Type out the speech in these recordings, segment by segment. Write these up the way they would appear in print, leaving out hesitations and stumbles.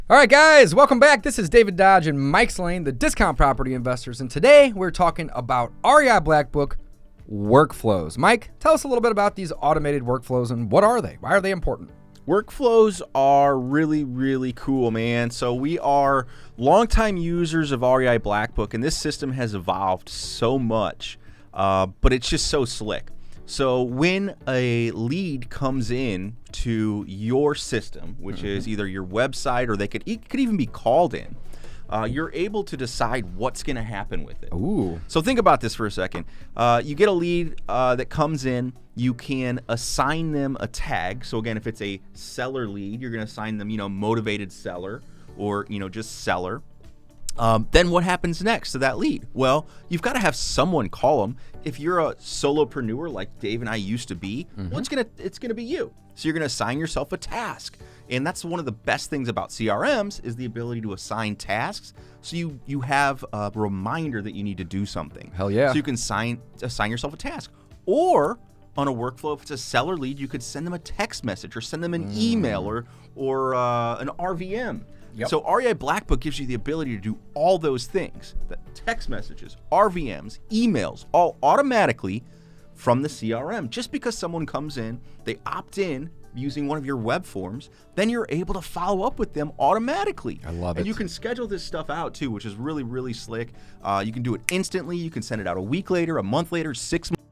All right, guys, welcome back. This is David Dodge and Mike Slane, the Discount Property Investors, and today we're talking about REI BlackBook workflows. Mike, tell us a little bit about these automated workflows and what are they? Why are they important? Workflows are really, really cool, man. So we are longtime users of REI BlackBook, and this system has evolved so much, but it's just so slick. So when a lead comes in to your system, which is either your website or it could even be called in, you're able to decide what's going to happen with it. Ooh. So think about this for a second. You get a lead that comes in. You can assign them a tag. So again, if it's a seller lead, you're going to assign them, motivated seller or, just seller. Then what happens next to that lead? Well, you've got to have someone call them. If you're a solopreneur like Dave and I used to be, well, it's gonna be you. So you're gonna assign yourself a task, and that's one of the best things about CRMs is the ability to assign tasks. So you have a reminder that you need to do something. Hell yeah! So you can assign yourself a task, or on a workflow, if it's a seller lead, you could send them a text message or send them an email or an RVM. Yep. So REI BlackBook gives you the ability to do all those things, the text messages, RVMs, emails, all automatically from the CRM. Just because someone comes in, they opt in using one of your web forms, then you're able to follow up with them automatically. I love it. And you can schedule this stuff out too, which is really, really slick. You can do it instantly. You can send it out a week later, a month later, 6 months.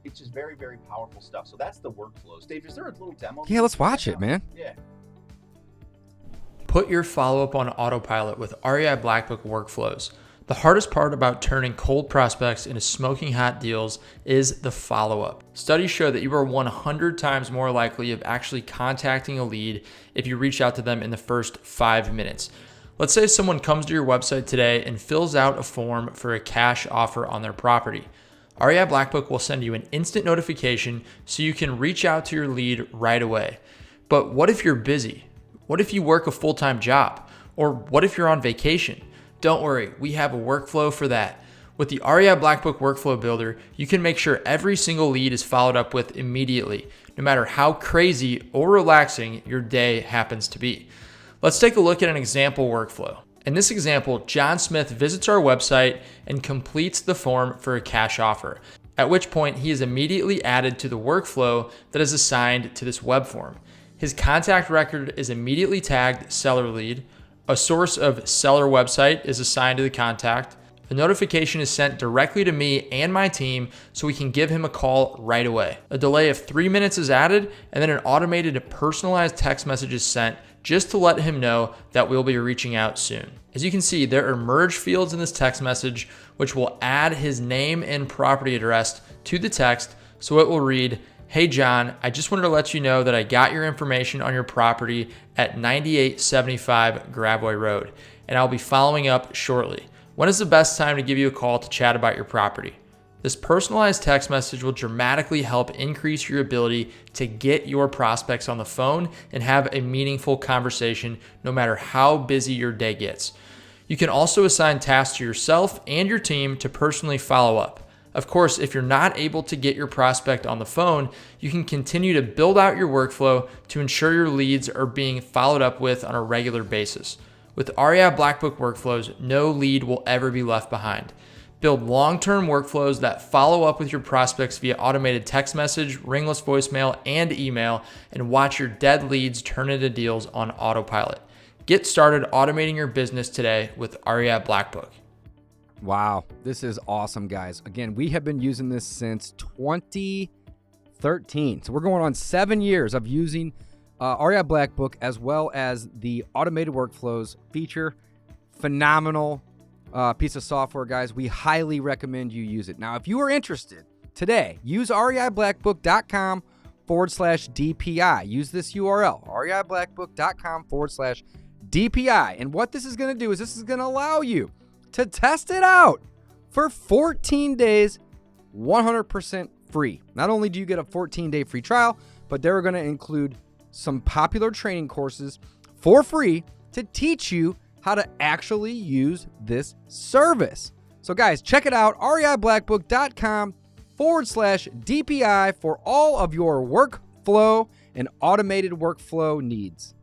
It's just very, very powerful stuff. So that's the workflows. Dave, is there a little demo? Yeah, let's watch it, man. Yeah. Put your follow-up on autopilot with REI BlackBook Workflows. The hardest part about turning cold prospects into smoking hot deals is the follow-up. Studies show that you are 100 times more likely of actually contacting a lead if you reach out to them in the first 5 minutes. Let's say someone comes to your website today and fills out a form for a cash offer on their property. REI BlackBook will send you an instant notification so you can reach out to your lead right away. But what if you're busy? What if you work a full-time job? Or what if you're on vacation? Don't worry, we have a workflow for that. With the REI BlackBook Workflow Builder, you can make sure every single lead is followed up with immediately, no matter how crazy or relaxing your day happens to be. Let's take a look at an example workflow. In this example, John Smith visits our website and completes the form for a cash offer, at which point he is immediately added to the workflow that is assigned to this web form. His contact record is immediately tagged seller lead. A source of seller website is assigned to the contact. The notification is sent directly to me and my team so we can give him a call right away. A delay of 3 minutes is added, and then an automated personalized text message is sent just to let him know that we'll be reaching out soon. As you can see, there are merge fields in this text message, which will add his name and property address to the text. So it will read, "Hey John, I just wanted to let you know that I got your information on your property at 9875 Gravois Road, and I'll be following up shortly. When is the best time to give you a call to chat about your property?" This personalized text message will dramatically help increase your ability to get your prospects on the phone and have a meaningful conversation no matter how busy your day gets. You can also assign tasks to yourself and your team to personally follow up. Of course, if you're not able to get your prospect on the phone, you can continue to build out your workflow to ensure your leads are being followed up with on a regular basis. With REI BlackBook Workflows, no lead will ever be left behind. Build long-term workflows that follow up with your prospects via automated text message, ringless voicemail, and email, and watch your dead leads turn into deals on autopilot. Get started automating your business today with REI BlackBook. Wow, this is awesome, guys. Again, we have been using this since 2013. So we're going on 7 years of using REI BlackBook as well as the automated workflows feature. Phenomenal piece of software, guys. We highly recommend you use it. Now, if you are interested today, use reiblackbook.com/DPI. Use this URL, reiblackbook.com/DPI. And what this is going to do is this is going to allow you to test it out for 14 days, 100% free. Not only do you get a 14-day free trial, but they're going to include some popular training courses for free to teach you how to actually use this service. So guys, check it out, reiblackbook.com/DPI for all of your workflow and automated workflow needs.